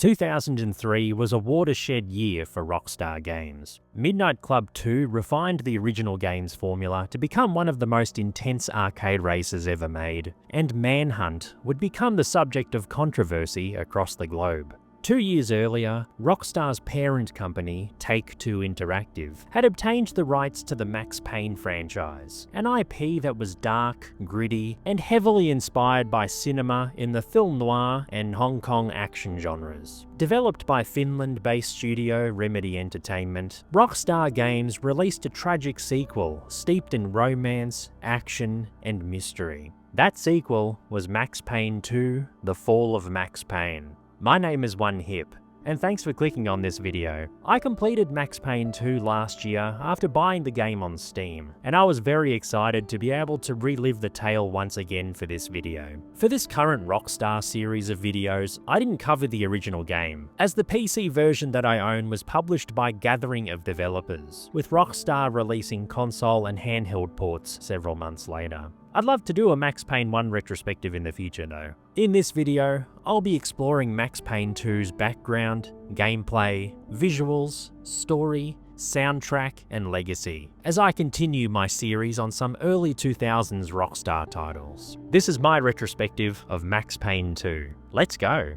2003 was a watershed year for Rockstar Games. Midnight Club 2 refined the original game's formula to become one of the most intense arcade races ever made, and Manhunt would become the subject of controversy across the globe. 2 years earlier, Rockstar's parent company, Take-Two Interactive, had obtained the rights to the Max Payne franchise, an IP that was dark, gritty, and heavily inspired by cinema in the film noir and Hong Kong action genres. Developed by Finland-based studio Remedy Entertainment, Rockstar Games released a tragic sequel steeped in romance, action, and mystery. That sequel was Max Payne 2: The Fall of Max Payne. My name is OneHip, and thanks for clicking on this video. I completed Max Payne 2 last year after buying the game on Steam, and I was very excited to be able to relive the tale once again for this video. For this current Rockstar series of videos, I didn't cover the original game, as the PC version that I own was published by Gathering of Developers, with Rockstar releasing console and handheld ports several months later. I'd love to do a Max Payne 1 retrospective in the future though. In this video, I'll be exploring Max Payne 2's background, gameplay, visuals, story, soundtrack, and legacy, as I continue my series on some early 2000s Rockstar titles. This is my retrospective of Max Payne 2. Let's go!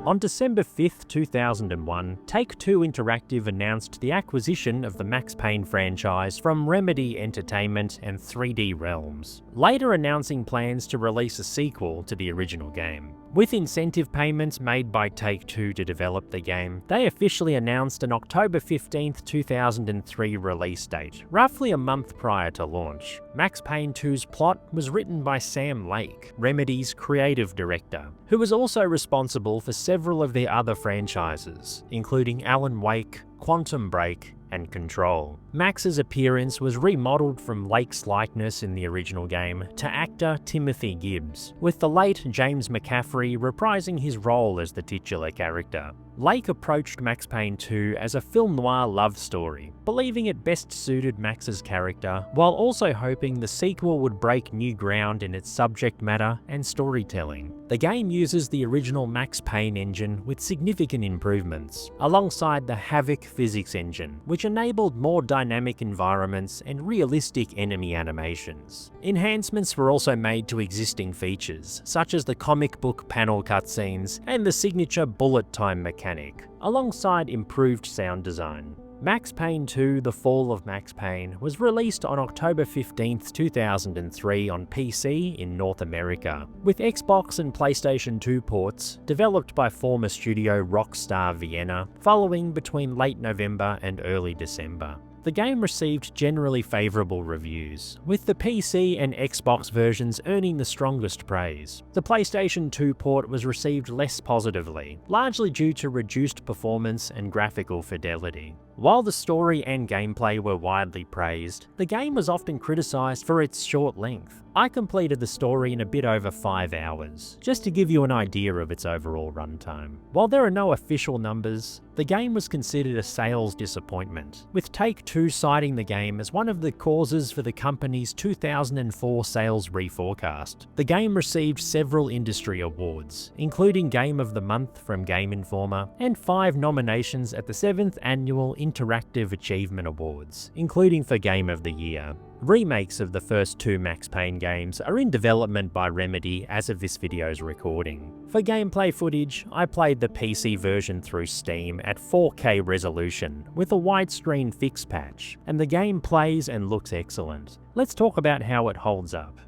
On December 5, 2001, Take-Two Interactive announced the acquisition of the Max Payne franchise from Remedy Entertainment and 3D Realms, later announcing plans to release a sequel to the original game. With incentive payments made by Take-Two to develop the game, they officially announced an October 15, 2003 release date, roughly a month prior to launch. Max Payne 2's plot was written by Sam Lake, Remedy's creative director, who was also responsible for several of their other franchises, including Alan Wake, Quantum Break, and Control. Max's appearance was remodeled from Lake's likeness in the original game to actor Timothy Gibbs, with the late James McCaffrey reprising his role as the titular character. Lake approached Max Payne 2 as a film noir love story, believing it best suited Max's character, while also hoping the sequel would break new ground in its subject matter and storytelling. The game uses the original Max Payne engine with significant improvements, alongside the Havoc physics engine, which enabled more dynamic environments and realistic enemy animations. Enhancements were also made to existing features, such as the comic book panel cutscenes and the signature bullet time mechanic, alongside improved sound design. Max Payne 2: The Fall of Max Payne was released on October 15, 2003 on PC in North America, with Xbox and PlayStation 2 ports developed by former studio Rockstar Vienna, following between late November and early December. The game received generally favourable reviews, with the PC and Xbox versions earning the strongest praise. The PlayStation 2 port was received less positively, largely due to reduced performance and graphical fidelity. While the story and gameplay were widely praised, the game was often criticised for its short length. I completed the story in a bit over 5 hours, just to give you an idea of its overall runtime. While there are no official numbers, the game was considered a sales disappointment, with Take-Two citing the game as one of the causes for the company's 2004 sales reforecast. The game received several industry awards, including Game of the Month from Game Informer, and 5 nominations at the 7th Annual Interactive Achievement Awards, including for Game of the Year. Remakes of the first 2 Max Payne games are in development by Remedy as of this video's recording. For gameplay footage, I played the PC version through Steam at 4K resolution with a widescreen fix patch, and the game plays and looks excellent. Let's talk about how it holds up.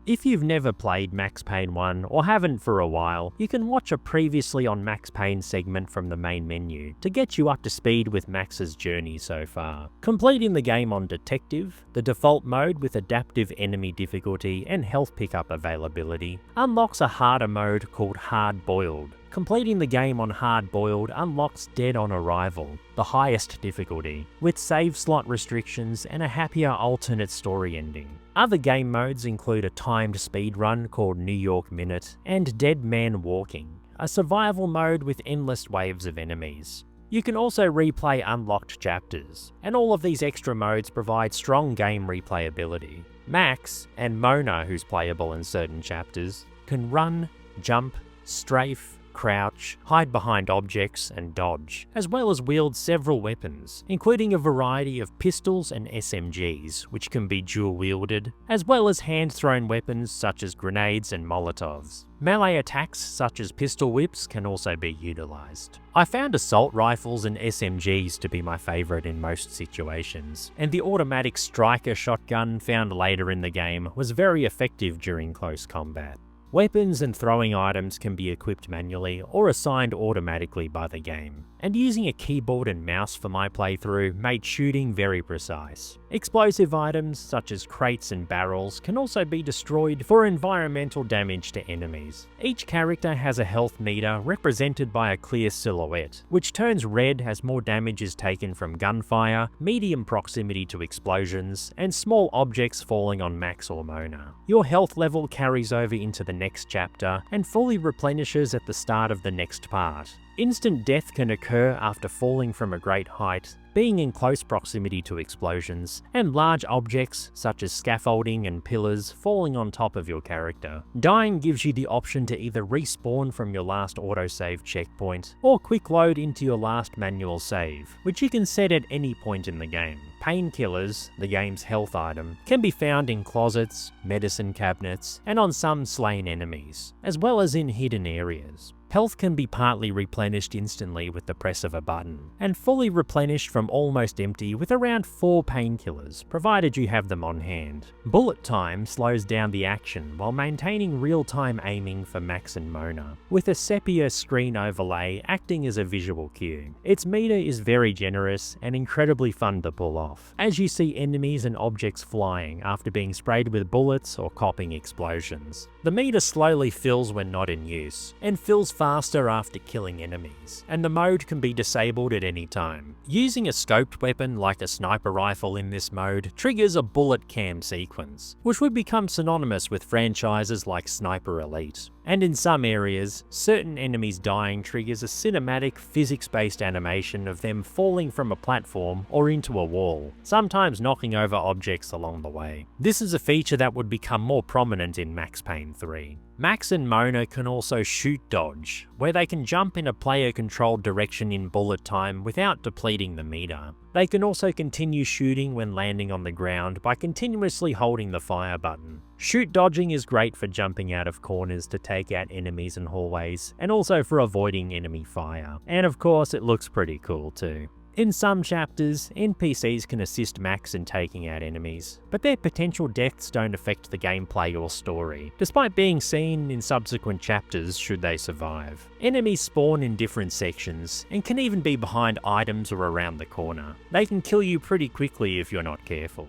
If you've never played Max Payne 1 or haven't for a while, you can watch a previously on Max Payne segment from the main menu to get you up to speed with Max's journey so far. Completing the game on Detective, the default mode with adaptive enemy difficulty and health pickup availability, unlocks a harder mode called Hard Boiled. Completing the game on Hard Boiled unlocks Dead on Arrival, the highest difficulty, with save slot restrictions and a happier alternate story ending. Other game modes include a timed speedrun called New York Minute and Dead Man Walking, a survival mode with endless waves of enemies. You can also replay unlocked chapters, and all of these extra modes provide strong game replayability. Max, and Mona, who's playable in certain chapters, can run, jump, strafe, crouch, hide behind objects, and dodge, as well as wield several weapons, including a variety of pistols and SMGs, which can be dual-wielded, as well as hand-thrown weapons such as grenades and molotovs. Melee attacks such as pistol whips can also be utilised. I found assault rifles and SMGs to be my favourite in most situations, and the automatic striker shotgun found later in the game was very effective during close combat. Weapons and throwing items can be equipped manually or assigned automatically by the game, and using a keyboard and mouse for my playthrough made shooting very precise. Explosive items such as crates and barrels can also be destroyed for environmental damage to enemies. Each character has a health meter represented by a clear silhouette, which turns red as more damage is taken from gunfire, medium proximity to explosions, and small objects falling on Max or Mona. Your health level carries over into the next chapter and fully replenishes at the start of the next part. Instant death can occur after falling from a great height, being in close proximity to explosions, and large objects such as scaffolding and pillars falling on top of your character. Dying gives you the option to either respawn from your last autosave checkpoint, or quick load into your last manual save, which you can set at any point in the game. Painkillers, the game's health item, can be found in closets, medicine cabinets, and on some slain enemies, as well as in hidden areas. Health can be partly replenished instantly with the press of a button, and fully replenished from almost empty with around 4 painkillers, provided you have them on hand. Bullet time slows down the action while maintaining real-time aiming for Max and Mona, with a sepia screen overlay acting as a visual cue. Its meter is very generous and incredibly fun to pull off, as you see enemies and objects flying after being sprayed with bullets or copping explosions. The meter slowly fills when not in use, and fills faster after killing enemies, and the mode can be disabled at any time. Using a scoped weapon like a sniper rifle in this mode triggers a bullet cam sequence, which would become synonymous with franchises like Sniper Elite. And in some areas, certain enemies dying triggers a cinematic, physics-based animation of them falling from a platform or into a wall, sometimes knocking over objects along the way. This is a feature that would become more prominent in Max Payne 3. Max and Mona can also shoot dodge, where they can jump in a player-controlled direction in bullet time without depleting the meter. They can also continue shooting when landing on the ground by continuously holding the fire button. Shoot dodging is great for jumping out of corners to take out enemies in hallways, and also for avoiding enemy fire. And of course, it looks pretty cool too. In some chapters, NPCs can assist Max in taking out enemies, but their potential deaths don't affect the gameplay or story, despite being seen in subsequent chapters should they survive. Enemies spawn in different sections, and can even be behind items or around the corner. They can kill you pretty quickly if you're not careful.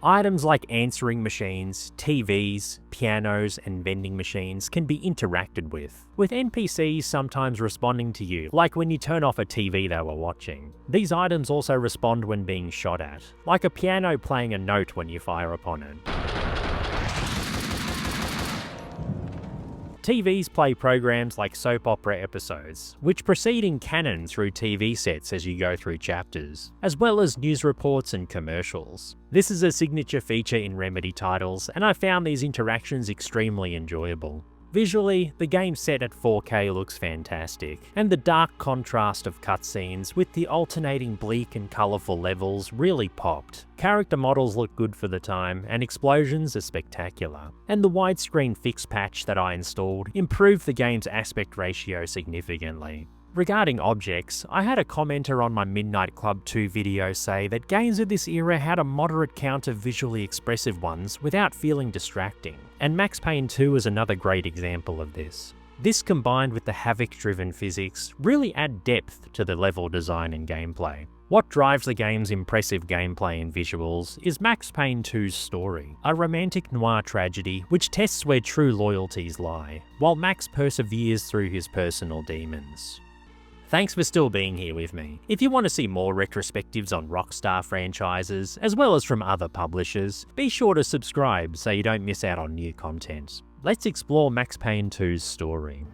Items like answering machines, TVs, pianos, and vending machines can be interacted with NPCs sometimes responding to you, like when you turn off a TV they were watching. These items also respond when being shot at, like a piano playing a note when you fire upon it. TVs play programs like soap opera episodes, which proceed in canon through TV sets as you go through chapters, as well as news reports and commercials. This is a signature feature in Remedy titles, and I found these interactions extremely enjoyable. Visually, the game set at 4K looks fantastic, and the dark contrast of cutscenes with the alternating bleak and colourful levels really popped. Character models look good for the time, and explosions are spectacular. And the widescreen fix patch that I installed improved the game's aspect ratio significantly. Regarding objects, I had a commenter on my Midnight Club 2 video say that games of this era had a moderate count of visually expressive ones without feeling distracting, and Max Payne 2 is another great example of this. This combined with the havoc-driven physics really add depth to the level design and gameplay. What drives the game's impressive gameplay and visuals is Max Payne 2's story, a romantic noir tragedy which tests where true loyalties lie, while Max perseveres through his personal demons. Thanks for still being here with me. If you want to see more retrospectives on Rockstar franchises, as well as from other publishers, be sure to subscribe so you don't miss out on new content. Let's explore Max Payne 2's story.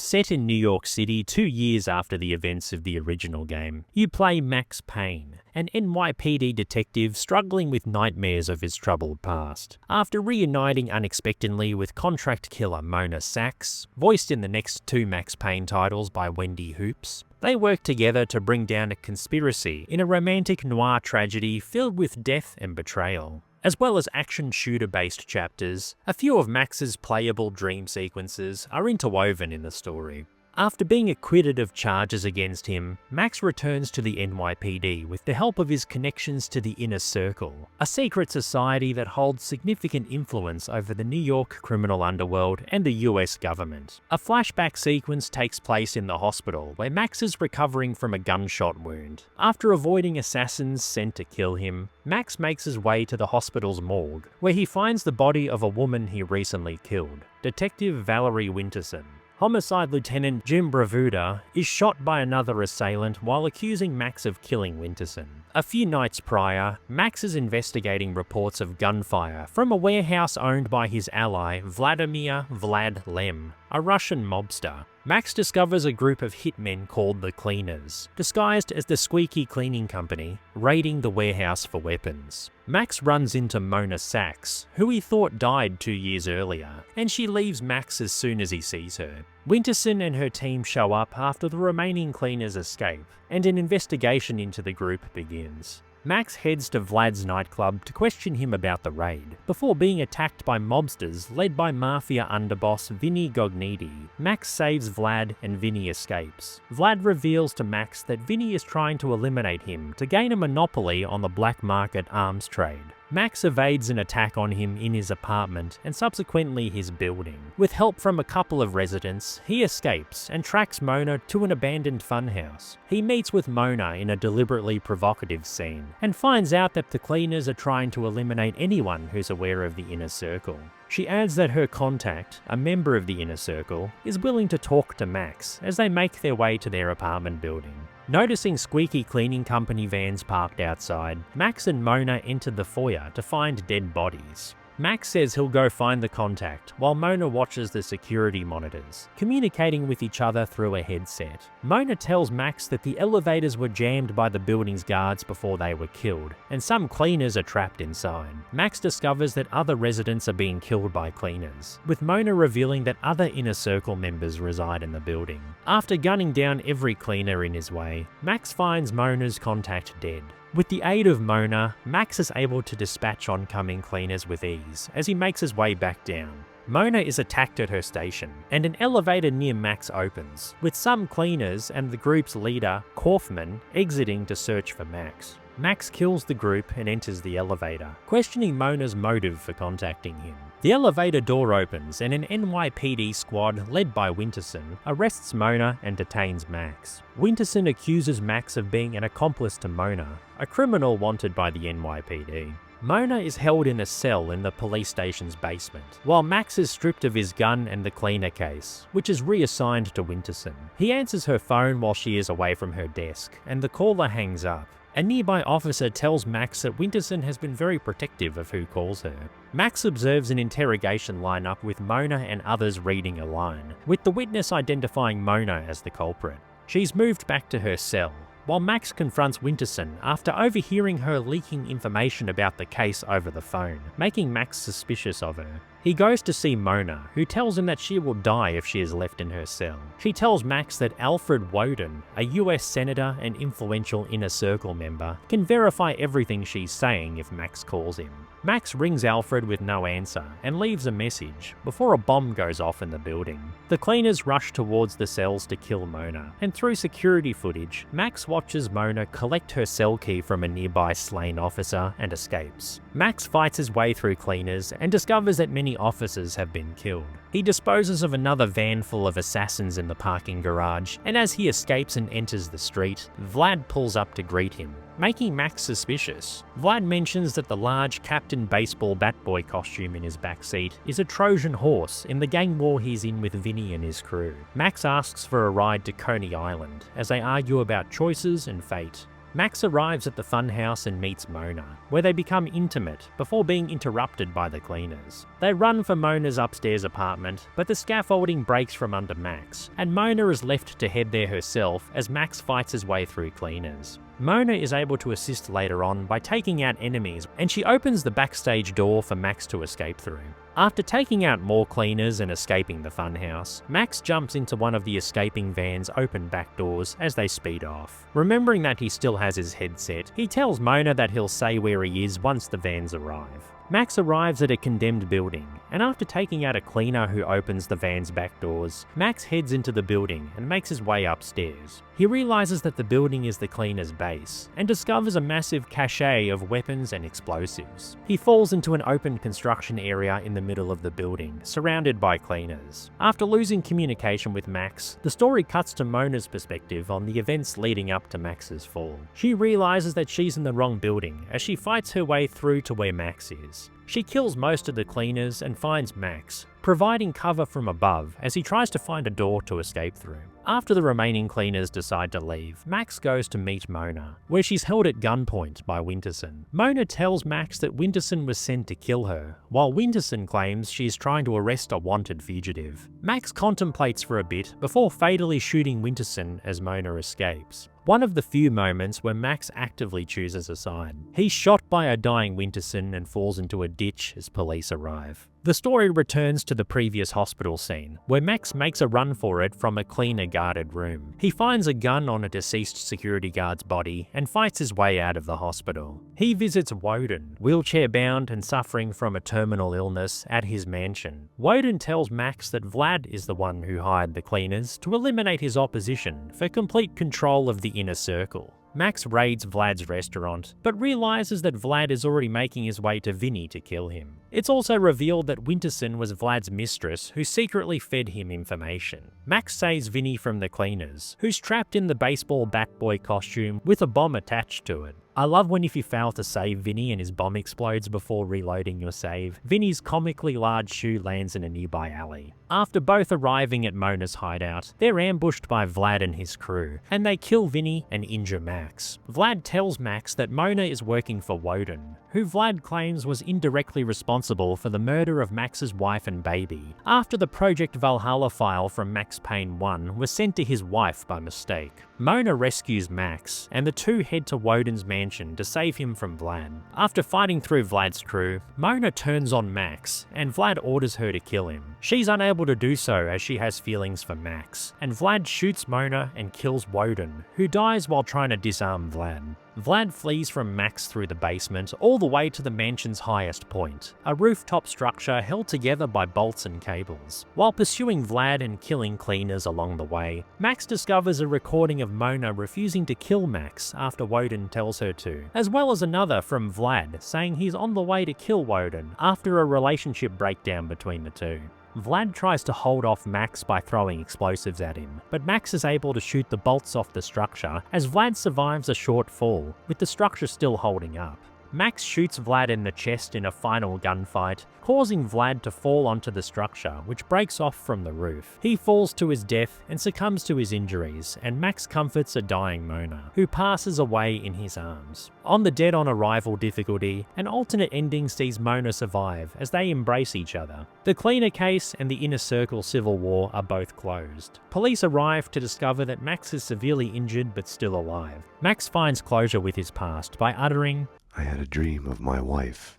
Set in New York City 2 years after the events of the original game, you play Max Payne, an NYPD detective struggling with nightmares of his troubled past. After reuniting unexpectedly with contract killer Mona Sachs, voiced in the next 2 Max Payne titles by Wendy Hoops, they work together to bring down a conspiracy in a romantic noir tragedy filled with death and betrayal. As well as action shooter-based chapters, a few of Max's playable dream sequences are interwoven in the story. After being acquitted of charges against him, Max returns to the NYPD with the help of his connections to the Inner Circle, a secret society that holds significant influence over the New York criminal underworld and the US government. A flashback sequence takes place in the hospital where Max is recovering from a gunshot wound. After avoiding assassins sent to kill him, Max makes his way to the hospital's morgue, where he finds the body of a woman he recently killed, Detective Valerie Winterson. Homicide Lieutenant Jim Bravuda is shot by another assailant while accusing Max of killing Winterson. A few nights prior, Max is investigating reports of gunfire from a warehouse owned by his ally Vladimir Vlad Lem, a Russian mobster. Max discovers a group of hitmen called the Cleaners, disguised as the Squeaky Cleaning Company, raiding the warehouse for weapons. Max runs into Mona Sachs, who he thought died 2 years earlier, and she leaves Max as soon as he sees her. Winterson and her team show up after the remaining cleaners escape, and an investigation into the group begins. Max heads to Vlad's nightclub to question him about the raid, before being attacked by mobsters led by mafia underboss Vinny Gognidi. Max saves Vlad and Vinny escapes. Vlad reveals to Max that Vinny is trying to eliminate him to gain a monopoly on the black market arms trade. Max evades an attack on him in his apartment and subsequently his building. With help from a couple of residents, he escapes and tracks Mona to an abandoned funhouse. He meets with Mona in a deliberately provocative scene and finds out that the cleaners are trying to eliminate anyone who's aware of the Inner Circle. She adds that her contact, a member of the Inner Circle, is willing to talk to Max as they make their way to their apartment building. Noticing Squeaky Cleaning Company vans parked outside, Max and Mona enter the foyer to find dead bodies. Max says he'll go find the contact, while Mona watches the security monitors, communicating with each other through a headset. Mona tells Max that the elevators were jammed by the building's guards before they were killed, and some cleaners are trapped inside. Max discovers that other residents are being killed by cleaners, with Mona revealing that other Inner Circle members reside in the building. After gunning down every cleaner in his way, Max finds Mona's contact dead. With the aid of Mona, Max is able to dispatch oncoming cleaners with ease as he makes his way back down. Mona is attacked at her station, and an elevator near Max opens, with some cleaners and the group's leader, Kaufman, exiting to search for Max. Max kills the group and enters the elevator, questioning Mona's motive for contacting him. The elevator door opens and an NYPD squad led by Winterson arrests Mona and detains Max. Winterson accuses Max of being an accomplice to Mona, a criminal wanted by the NYPD. Mona is held in a cell in the police station's basement, while Max is stripped of his gun and the cleaner case, which is reassigned to Winterson. He answers her phone while she is away from her desk, and the caller hangs up. A nearby officer tells Max that Winterson has been very protective of who calls her. Max observes an interrogation lineup with Mona and others reading a line, with the witness identifying Mona as the culprit. She's moved back to her cell, while Max confronts Winterson after overhearing her leaking information about the case over the phone, making Max suspicious of her. He goes to see Mona, who tells him that she will die if she is left in her cell. She tells Max that Alfred Woden, a US senator and influential Inner Circle member, can verify everything she's saying if Max calls him. Max rings Alfred with no answer and leaves a message before a bomb goes off in the building. The cleaners rush towards the cells to kill Mona, and through security footage, Max watches Mona collect her cell key from a nearby slain officer and escapes. Max fights his way through cleaners and discovers that many officers have been killed. He disposes of another van full of assassins in the parking garage, and as he escapes and enters the street, Vlad pulls up to greet him, making Max suspicious. Vlad mentions that the large Captain Baseball Batboy costume in his backseat is a Trojan horse in the gang war he's in with Vinny and his crew. Max asks for a ride to Coney Island as they argue about choices and fate. Max arrives at the funhouse and meets Mona, where they become intimate before being interrupted by the cleaners. They run for Mona's upstairs apartment, but the scaffolding breaks from under Max, and Mona is left to head there herself as Max fights his way through cleaners. Mona is able to assist later on by taking out enemies, and she opens the backstage door for Max to escape through. After taking out more cleaners and escaping the funhouse, Max jumps into one of the escaping van's open back doors as they speed off. Remembering that he still has his headset, he tells Mona that he'll say where he is once the vans arrive. Max arrives at a condemned building, and after taking out a cleaner who opens the van's back doors, Max heads into the building and makes his way upstairs. He realizes that the building is the cleaner's base, and discovers a massive cache of weapons and explosives. He falls into an open construction area in the middle of the building, surrounded by cleaners. After losing communication with Max, the story cuts to Mona's perspective on the events leading up to Max's fall. She realizes that she's in the wrong building as she fights her way through to where Max is. She kills most of the cleaners and finds Max, providing cover from above as he tries to find a door to escape through. After the remaining cleaners decide to leave, Max goes to meet Mona, where she's held at gunpoint by Winterson. Mona tells Max that Winterson was sent to kill her, while Winterson claims she's trying to arrest a wanted fugitive. Max contemplates for a bit before fatally shooting Winterson as Mona escapes. One of the few moments where Max actively chooses a side. He's shot by a dying Winterson and falls into a ditch as police arrive. The story returns to the previous hospital scene, where Max makes a run for it from a cleaner-guarded room. He finds a gun on a deceased security guard's body and fights his way out of the hospital. He visits Woden, wheelchair-bound and suffering from a terminal illness, at his mansion. Woden tells Max that Vlad is the one who hired the cleaners to eliminate his opposition for complete control of the inner circle. Max raids Vlad's restaurant, but realizes that Vlad is already making his way to Vinny to kill him. It's also revealed that Winterson was Vlad's mistress who secretly fed him information. Max saves Vinny from the cleaners, who's trapped in the baseball bat boy costume with a bomb attached to it. I love when if you fail to save Vinny and his bomb explodes before reloading your save, Vinny's comically large shoe lands in a nearby alley. After both arriving at Mona's hideout, they're ambushed by Vlad and his crew, and they kill Vinny and injure Max. Vlad tells Max that Mona is working for Woden, who Vlad claims was indirectly responsible for the murder of Max's wife and baby, after the Project Valhalla file from Max Payne 1 was sent to his wife by mistake. Mona rescues Max, and the two head to Woden's mansion to save him from Vlad. After fighting through Vlad's crew, Mona turns on Max, and Vlad orders her to kill him. She's unable to do so as she has feelings for Max, and Vlad shoots Mona and kills Woden, who dies while trying to disarm Vlad. Vlad flees from Max through the basement all the way to the mansion's highest point, a rooftop structure held together by bolts and cables. While pursuing Vlad and killing cleaners along the way, Max discovers a recording of Mona refusing to kill Max after Woden tells her to, as well as another from Vlad saying he's on the way to kill Woden after a relationship breakdown between the two. Vlad tries to hold off Max by throwing explosives at him, but Max is able to shoot the bolts off the structure as Vlad survives a short fall, with the structure still holding up. Max shoots Vlad in the chest in a final gunfight, causing Vlad to fall onto the structure, which breaks off from the roof. He falls to his death and succumbs to his injuries, and Max comforts a dying Mona, who passes away in his arms. On the Dead on Arrival difficulty, an alternate ending sees Mona survive as they embrace each other. The Cleaner case and the Inner Circle civil war are both closed. Police arrive to discover that Max is severely injured but still alive. Max finds closure with his past by uttering, "I had a dream of my wife.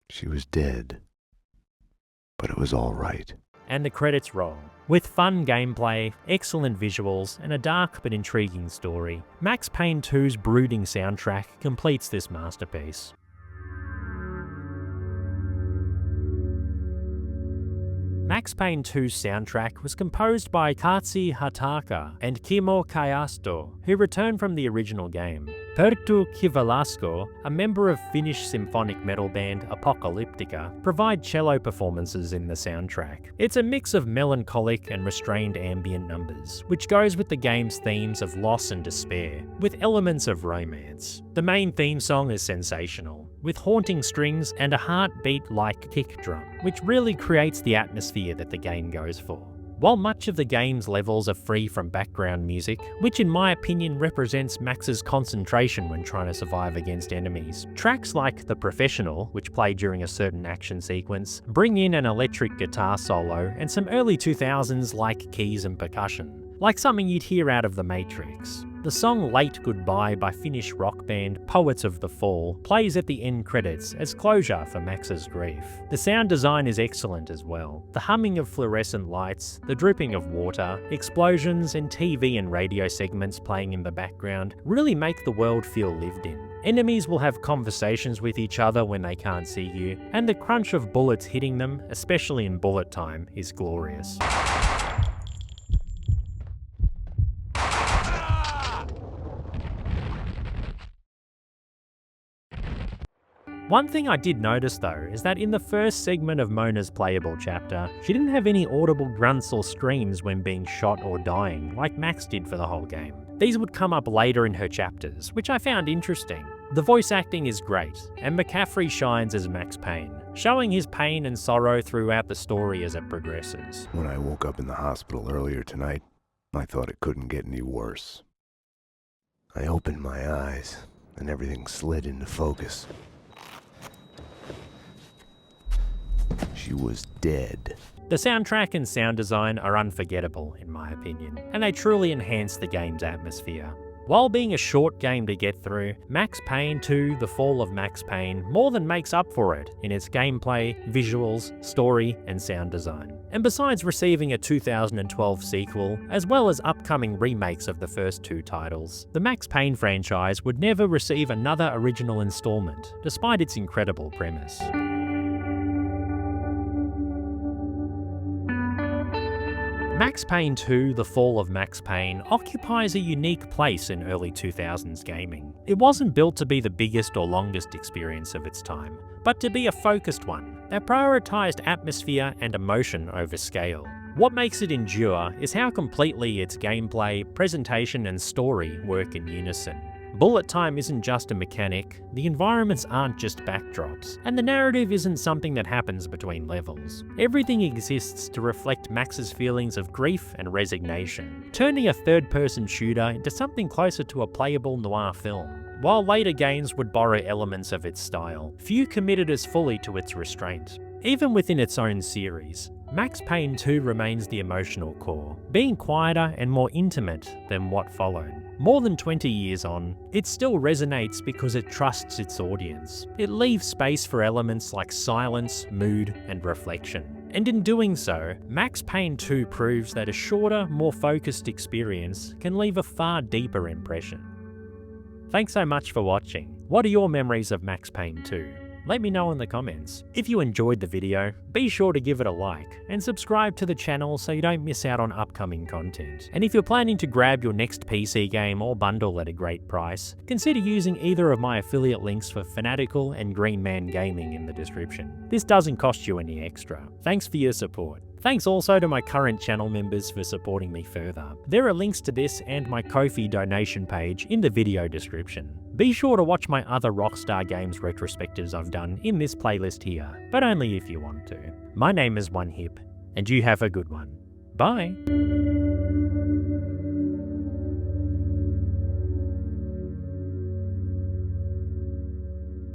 She was dead, but it was all right." And the credits roll. With fun gameplay, excellent visuals, and a dark but intriguing story, Max Payne 2's brooding soundtrack completes this masterpiece. Max Payne 2's soundtrack was composed by Katsi Hataka and Kimo Kayasto, who returned from the original game. Perttu Kivalasko, a member of Finnish symphonic metal band Apocalyptica, provide cello performances in the soundtrack. It's a mix of melancholic and restrained ambient numbers, which goes with the game's themes of loss and despair, with elements of romance. The main theme song is sensational, with haunting strings and a heartbeat-like kick drum, which really creates the atmosphere that the game goes for. While much of the game's levels are free from background music, which in my opinion represents Max's concentration when trying to survive against enemies, tracks like The Professional, which play during a certain action sequence, bring in an electric guitar solo and some early 2000s like keys and percussion, like something you'd hear out of The Matrix. The song Late Goodbye by Finnish rock band Poets of the Fall plays at the end credits as closure for Max's grief. The sound design is excellent as well. The humming of fluorescent lights, the dripping of water, explosions, and TV and radio segments playing in the background really make the world feel lived in. Enemies will have conversations with each other when they can't see you, and the crunch of bullets hitting them, especially in bullet time, is glorious. One thing I did notice though is that in the first segment of Mona's playable chapter, she didn't have any audible grunts or screams when being shot or dying, like Max did for the whole game. These would come up later in her chapters, which I found interesting. The voice acting is great, and McCaffrey shines as Max Payne, showing his pain and sorrow throughout the story as it progresses. When I woke up in the hospital earlier tonight, I thought it couldn't get any worse. I opened my eyes, and everything slid into focus. She was dead. The soundtrack and sound design are unforgettable, in my opinion, and they truly enhance the game's atmosphere. While being a short game to get through, Max Payne 2: The Fall of Max Payne more than makes up for it in its gameplay, visuals, story, and sound design. And besides receiving a 2012 sequel, as well as upcoming remakes of the first two titles, the Max Payne franchise would never receive another original installment, despite its incredible premise. Max Payne 2: The Fall of Max Payne occupies a unique place in early 2000s gaming. It wasn't built to be the biggest or longest experience of its time, but to be a focused one that prioritized atmosphere and emotion over scale. What makes it endure is how completely its gameplay, presentation, and story work in unison. Bullet time isn't just a mechanic, the environments aren't just backdrops, and the narrative isn't something that happens between levels. Everything exists to reflect Max's feelings of grief and resignation, turning a third-person shooter into something closer to a playable noir film. While later games would borrow elements of its style, few committed as fully to its restraint. Even within its own series, Max Payne 2 remains the emotional core, being quieter and more intimate than what followed. More than 20 years on, it still resonates because it trusts its audience. It leaves space for elements like silence, mood, and reflection. And in doing so, Max Payne 2 proves that a shorter, more focused experience can leave a far deeper impression. Thanks so much for watching. What are your memories of Max Payne 2? Let me know in the comments. If you enjoyed the video, be sure to give it a like and subscribe to the channel so you don't miss out on upcoming content. And if you're planning to grab your next PC game or bundle at a great price, consider using either of my affiliate links for Fanatical and Green Man Gaming in the description. This doesn't cost you any extra. Thanks for your support. Thanks also to my current channel members for supporting me further. There are links to this and my Ko-fi donation page in the video description. Be sure to watch my other Rockstar Games retrospectives I've done in this playlist here, but only if you want to. My name is OneHip, and you have a good one. Bye!